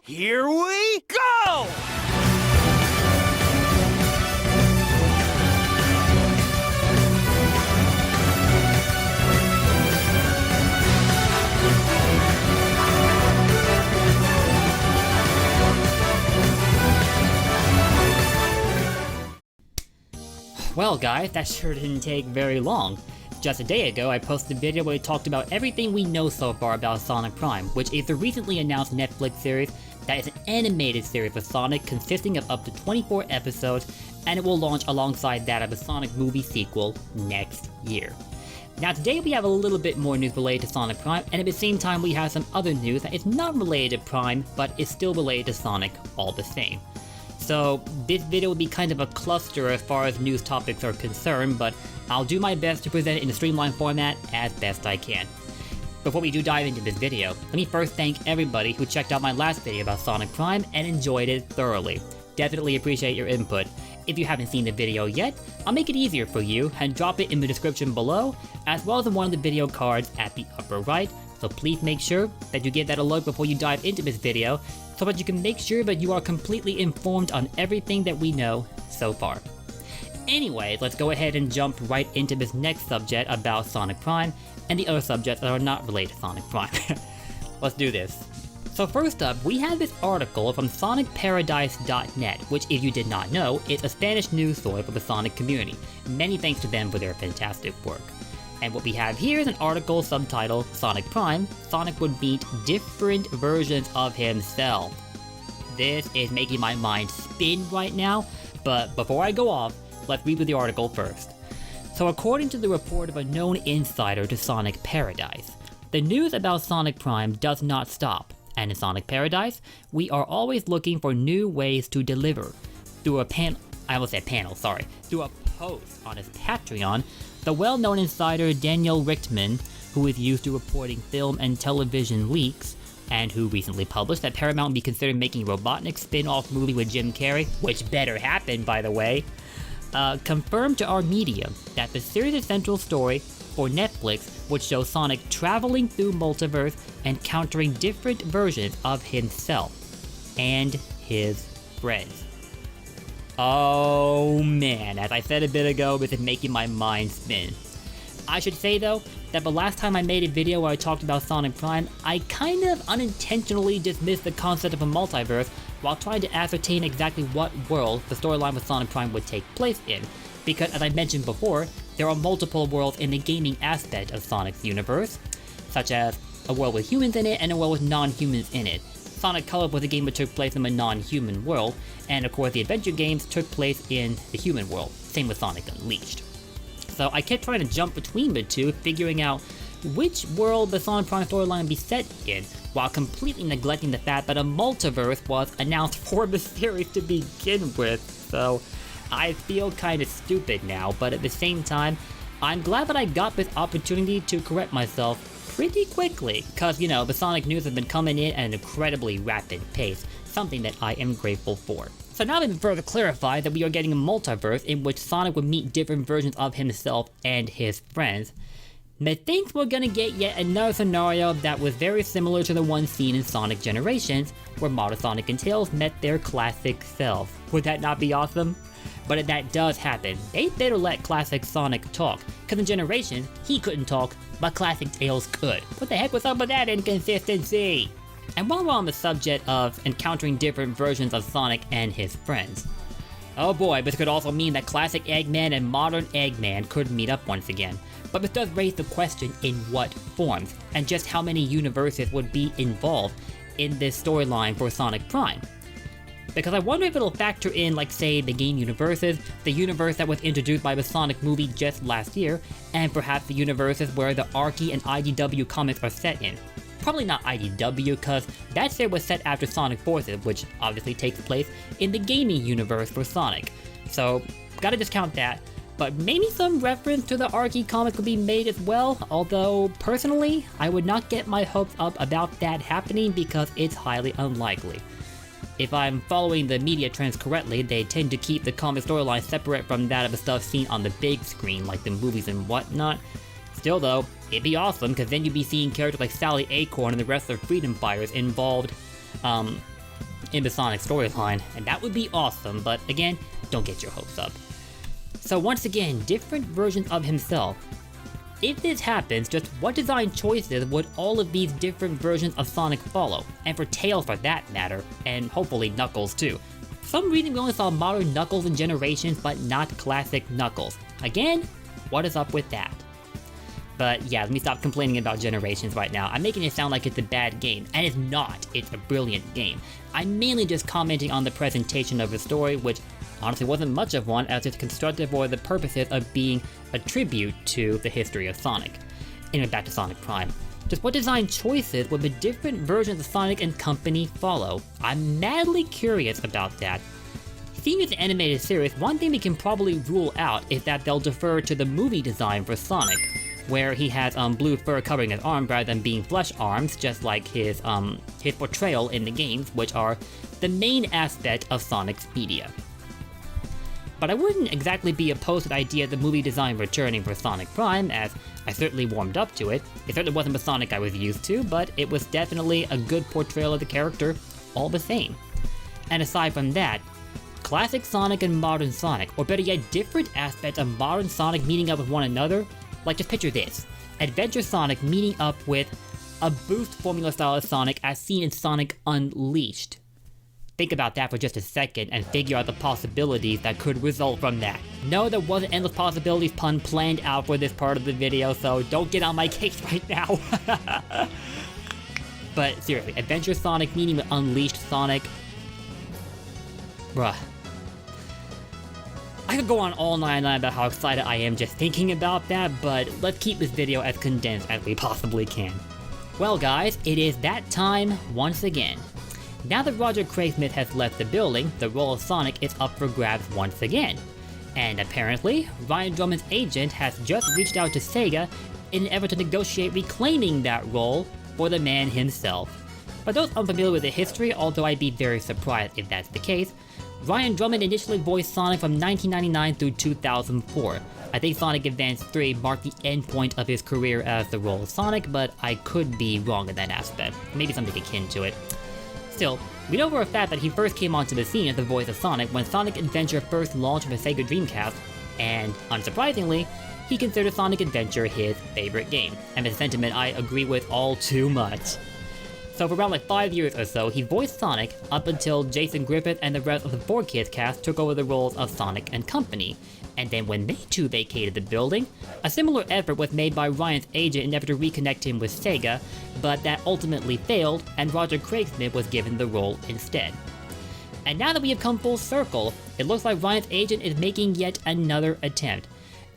Here we go! Well guys, that sure didn't take very long. Just a day ago, I posted a video where we talked about everything we know so far about Sonic Prime, which is the recently announced Netflix series that is an animated series of Sonic consisting of up to 24 episodes, and it will launch alongside that of a Sonic movie sequel next year. Now today we have a little bit more news related to Sonic Prime, and at the same time we have some other news that is not related to Prime, but is still related to Sonic all the same. So this video will be kind of a cluster as far as news topics are concerned, but I'll do my best to present it in a streamlined format as best I can. Before we do dive into this video, let me first thank everybody who checked out my last video about Sonic Prime and enjoyed it thoroughly. Definitely appreciate your input. If you haven't seen the video yet, I'll make it easier for you and drop it in the description below, as well as in one of the video cards at the upper right, so please make sure that you give that a look before you dive into this video, so that you can make sure that you are completely informed on everything that we know so far. Anyways, let's go ahead and jump right into this next subject about Sonic Prime and the other subjects that are not related to Sonic Prime. Let's do this. So first up, we have this article from sonicparadise.net, which if you did not know, is a Spanish news source for the Sonic community. Many thanks to them for their fantastic work. And what we have here is an article subtitled Sonic Prime, Sonic would meet different versions of himself. This is making my mind spin right now, but before I go off, let's read the article first. So according to the report of a known insider to Sonic Paradise, the news about Sonic Prime does not stop, and in Sonic Paradise, we are always looking for new ways to deliver. Through a post on his Patreon, the well-known insider Daniel Richtman, who is used to reporting film and television leaks, and who recently published that Paramount would be considering making a Robotnik spin-off movie with Jim Carrey, which better happen by the way, confirmed to our media that the series' central story for Netflix would show Sonic traveling through Multiverse, encountering different versions of himself and his friends. Oh man, as I said a bit ago, this is making my mind spin. I should say though, that the last time I made a video where I talked about Sonic Prime, I kind of unintentionally dismissed the concept of a multiverse while trying to ascertain exactly what world the storyline with Sonic Prime would take place in, because as I mentioned before, there are multiple worlds in the gaming aspect of Sonic's universe, such as a world with humans in it and a world with non-humans in it. Sonic Colors was a game that took place in a non-human world, and of course the adventure games took place in the human world, same with Sonic Unleashed. So I kept trying to jump between the two, figuring out which world the Sonic Prime storyline would be set in, while completely neglecting the fact that a multiverse was announced for the series to begin with. So I feel kinda stupid now, but at the same time, I'm glad that I got this opportunity to correct myself pretty quickly, cause you know, the Sonic news has been coming in at an incredibly rapid pace, something that I am grateful for. So now they've further clarified that we are getting a multiverse in which Sonic would meet different versions of himself and his friends. Methinks we're gonna get yet another scenario that was very similar to the one seen in Sonic Generations, where modern Sonic and Tails met their classic selves. Would that not be awesome? But if that does happen, they better let classic Sonic talk, cause in Generations, he couldn't talk, but classic Tails could. What the heck was up with that inconsistency? And while we're on the subject of encountering different versions of Sonic and his friends, oh boy, this could also mean that classic Eggman and modern Eggman could meet up once again. But this does raise the question in what forms, and just how many universes would be involved in this storyline for Sonic Prime. Because I wonder if it'll factor in, like say, the game universes, the universe that was introduced by the Sonic movie just last year, and perhaps the universes where the Archie and IDW comics are set in. Probably not IDW, cause that series was set after Sonic Forces, which obviously takes place in the gaming universe for Sonic. So, gotta discount that. But maybe some reference to the Archie comic would be made as well, although personally, I would not get my hopes up about that happening because it's highly unlikely. If I'm following the media trends correctly, they tend to keep the comic storyline separate from that of the stuff seen on the big screen, like the movies and whatnot. Still though, it'd be awesome, because then you'd be seeing characters like Sally Acorn and the rest of Freedom Fighters involved, in the Sonic storyline, and that would be awesome, but again, don't get your hopes up. So once again, different versions of himself. If this happens, just what design choices would all of these different versions of Sonic follow? And for Tails for that matter, and hopefully Knuckles too. For some reason we only saw modern Knuckles in Generations, but not classic Knuckles. Again, what is up with that? But yeah, let me stop complaining about Generations right now. I'm making it sound like it's a bad game, and it's not. It's a brilliant game. I'm mainly just commenting on the presentation of the story, which honestly wasn't much of one, as it's constructed for the purposes of being a tribute to the history of Sonic. Anyway, back to Sonic Prime. Just what design choices would the different versions of Sonic and company follow? I'm madly curious about that. Seeing as an animated series, one thing we can probably rule out is that they'll defer to the movie design for Sonic, where he has blue fur covering his arm rather than being flesh arms, just like his portrayal in the games, which are the main aspect of Sonic's media. But I wouldn't exactly be opposed to the idea of the movie design returning for Sonic Prime, as I certainly warmed up to it. It certainly wasn't the Sonic I was used to, but it was definitely a good portrayal of the character all the same. And aside from that, classic Sonic and modern Sonic, or better yet, different aspects of modern Sonic meeting up with one another. Like, just picture this: Adventure Sonic meeting up with a boost formula style of Sonic as seen in Sonic Unleashed. Think about that for just a second and figure out the possibilities that could result from that. No, there wasn't endless possibilities pun planned out for this part of the video, so don't get on my case right now. But seriously, Adventure Sonic meeting with Unleashed Sonic. Bruh. I could go on all night about how excited I am just thinking about that, but let's keep this video as condensed as we possibly can. Well guys, it is that time once again. Now that Roger Craig-Smith has left the building, the role of Sonic is up for grabs once again. And apparently, Ryan Drummond's agent has just reached out to SEGA in an effort to negotiate reclaiming that role for the man himself. For those unfamiliar with the history, although I'd be very surprised if that's the case, Ryan Drummond initially voiced Sonic from 1999 through 2004. I think Sonic Advance 3 marked the end point of his career as the role of Sonic, but I could be wrong in that aspect. Maybe something akin to it. Still, we know for a fact that he first came onto the scene as the voice of Sonic when Sonic Adventure first launched on the Sega Dreamcast, and, unsurprisingly, he considered Sonic Adventure his favorite game, and a sentiment I agree with all too much. So for around like 5 years or so, he voiced Sonic up until Jason Griffith and the rest of the 4Kids cast took over the roles of Sonic and company. And then when they too vacated the building, a similar effort was made by Ryan's agent in an effort to reconnect him with SEGA, but that ultimately failed, and Roger Craig-Smith was given the role instead. And now that we have come full circle, it looks like Ryan's agent is making yet another attempt.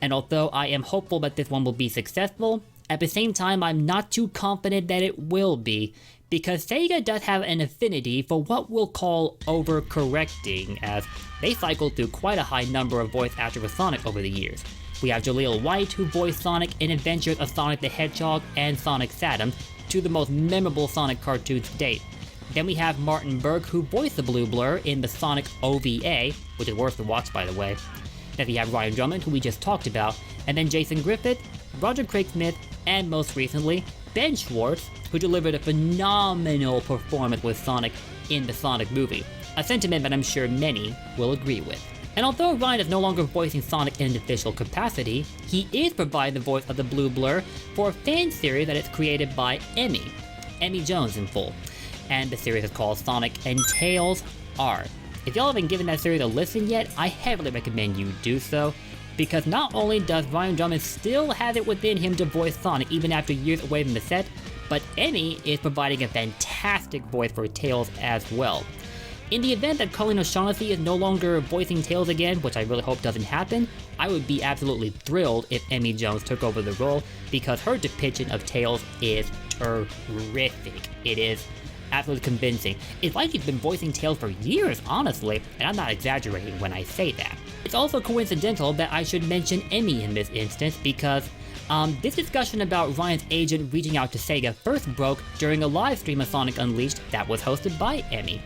And although I am hopeful that this one will be successful, at the same time I'm not too confident that it will be, because SEGA does have an affinity for what we'll call overcorrecting, as they cycled through quite a high number of voice actors with Sonic over the years. We have Jaleel White, who voiced Sonic in Adventures of Sonic the Hedgehog and Sonic Saturn, two of the most memorable Sonic cartoons to date. Then we have Martin Berg, who voiced the Blue Blur in the Sonic OVA, which is worth the watch by the way. Then we have Ryan Drummond, who we just talked about, and then Jason Griffith, Roger Craig-Smith, and most recently, Ben Schwartz, who delivered a phenomenal performance with Sonic in the Sonic movie, a sentiment that I'm sure many will agree with. And although Ryan is no longer voicing Sonic in an official capacity, he is providing the voice of the Blue Blur for a fan series that is created by Emi Jones in full. And the series is called Sonic and Tails R. If y'all haven't given that series a listen yet, I heavily recommend you do so, because not only does Ryan Drummond still have it within him to voice Sonic even after years away from the set, but Emi is providing a fantastic voice for Tails as well. In the event that Colleen O'Shaughnessy is no longer voicing Tails again, which I really hope doesn't happen, I would be absolutely thrilled if Emi Jones took over the role, because her depiction of Tails is terrific. It is absolutely convincing. It's like she's been voicing Tails for years, honestly, and I'm not exaggerating when I say that. It's also coincidental that I should mention Emi in this instance, because this discussion about Ryan's agent reaching out to SEGA first broke during a live stream of Sonic Unleashed that was hosted by Emi.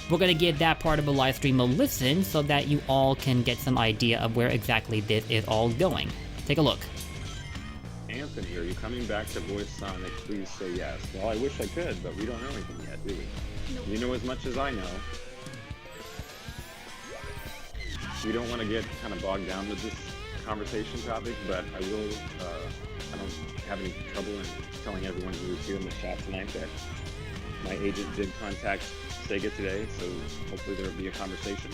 We're gonna give that part of the live stream a listen so that you all can get some idea of where exactly this is all going. Take a look. Anthony, are you coming back to voice Sonic? Please say yes. Well, I wish I could, but we don't know anything yet, do we? You know as much as I know. We don't want to get kind of bogged down with this conversation topic, but I will, I don't have any trouble in telling everyone who is here in the chat tonight that my agent did contact SEGA today, so hopefully there will be a conversation.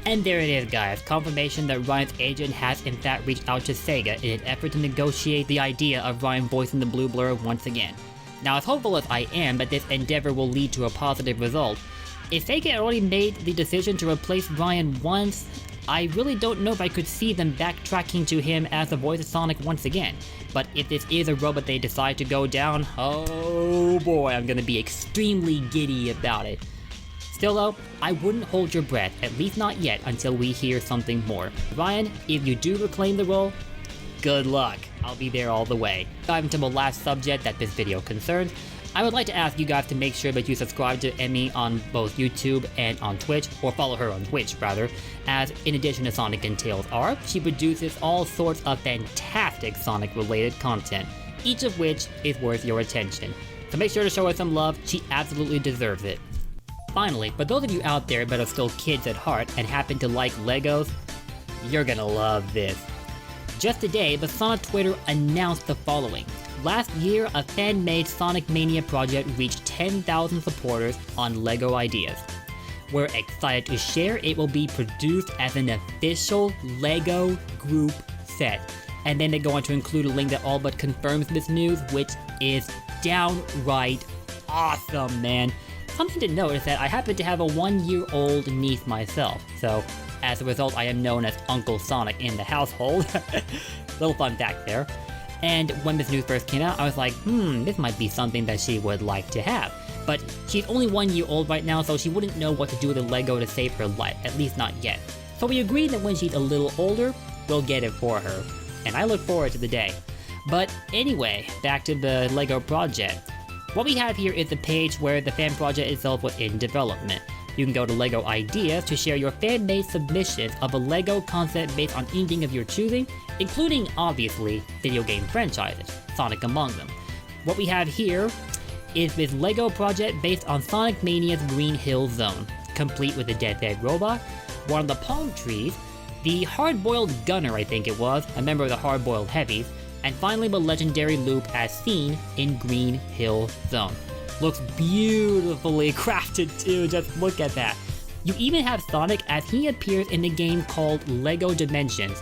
And there it is, guys, confirmation that Ryan's agent has in fact reached out to SEGA in an effort to negotiate the idea of Ryan voicing the Blue Blur once again. Now, as hopeful as I am that this endeavor will lead to a positive result, if SEGA had already made the decision to replace Ryan once, I really don't know if I could see them backtracking to him as the voice of Sonic once again. But if this is a road that they decide to go down, oh boy, I'm gonna be extremely giddy about it. Still though, I wouldn't hold your breath, at least not yet, until we hear something more. Ryan, if you do reclaim the role, good luck. I'll be there all the way. Dive into the last subject that this video concerns. I would like to ask you guys to make sure that you subscribe to Emi on both YouTube and on Twitch, or follow her on Twitch rather, as in addition to Sonic and Tails art, she produces all sorts of fantastic Sonic related content, each of which is worth your attention. So make sure to show her some love, she absolutely deserves it. Finally, for those of you out there that are still kids at heart and happen to like Legos, you're gonna love this. Just today, the Sonic Twitter announced the following. Last year, a fan-made Sonic Mania project reached 10,000 supporters on LEGO Ideas. We're excited to share it will be produced as an official LEGO group set. And then they go on to include a link that all but confirms this news, which is downright awesome, man. Something to note is that I happen to have a 1-year-old niece myself, so as a result I am known as Uncle Sonic in the household. Little fun fact there. And when this news first came out, I was like, this might be something that she would like to have. But she's only 1 year old right now, so she wouldn't know what to do with a Lego to save her life, at least not yet. So we agreed that when she's a little older, we'll get it for her. And I look forward to the day. But anyway, back to the Lego project. What we have here is the page where the fan project itself was in development. You can go to LEGO Ideas to share your fan-made submissions of a LEGO concept based on anything of your choosing, including, obviously, video game franchises, Sonic among them. What we have here is this LEGO project based on Sonic Mania's Green Hill Zone, complete with a deathbed robot, one of the palm trees, the hard-boiled gunner I think it was, a member of the hard-boiled heavies, and finally the legendary loop as seen in Green Hill Zone. Looks beautifully crafted too, just look at that. You even have Sonic as he appears in the game called LEGO Dimensions.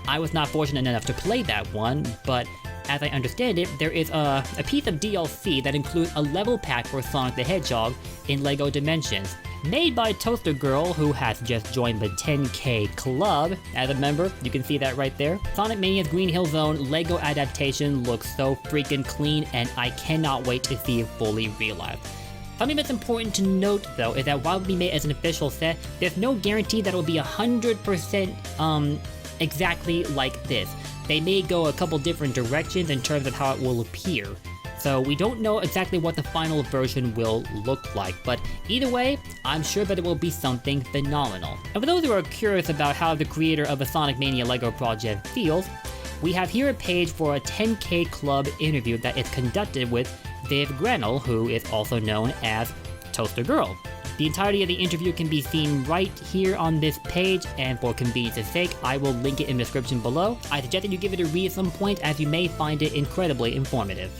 I was not fortunate enough to play that one, but as I understand it, there is a piece of DLC that includes a level pack for Sonic the Hedgehog in LEGO Dimensions, made by Toaster Girl, who has just joined the 10K club as a member. You can see that right there. Sonic Mania's Green Hill Zone LEGO adaptation looks so freaking clean, and I cannot wait to see it fully realized. Something that's important to note though is that while it will be made as an official set, there's no guarantee that it will be 100% exactly like this. They may go a couple different directions in terms of how it will appear. So we don't know exactly what the final version will look like, but either way, I'm sure that it will be something phenomenal. And for those who are curious about how the creator of the Sonic Mania LEGO project feels, we have here a page for a 10K Club interview that is conducted with Viv Grenell, who is also known as Toaster Girl. The entirety of the interview can be seen right here on this page, and for convenience's sake, I will link it in the description below. I suggest that you give it a read at some point, as you may find it incredibly informative.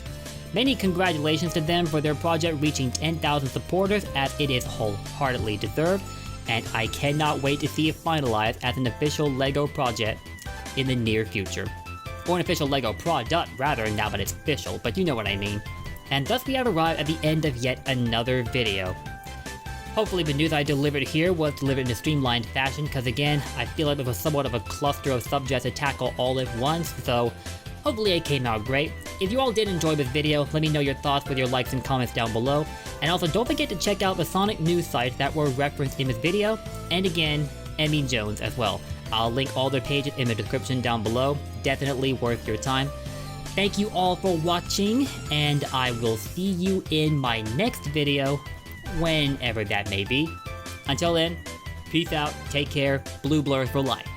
Many congratulations to them for their project reaching 10,000 supporters, as it is wholeheartedly deserved, and I cannot wait to see it finalized as an official LEGO project in the near future. Or an official LEGO product, rather, now that it's official, but you know what I mean. And thus we have arrived at the end of yet another video. Hopefully the news I delivered here was delivered in a streamlined fashion, because again, I feel like it was somewhat of a cluster of subjects to tackle all at once, so hopefully it came out great. If you all did enjoy this video, let me know your thoughts with your likes and comments down below. And also don't forget to check out the Sonic news sites that were referenced in this video, and again, Emi Jones as well. I'll link all their pages in the description down below, definitely worth your time. Thank you all for watching, and I will see you in my next video, whenever that may be. Until then, peace out, take care, Blue Blur for life.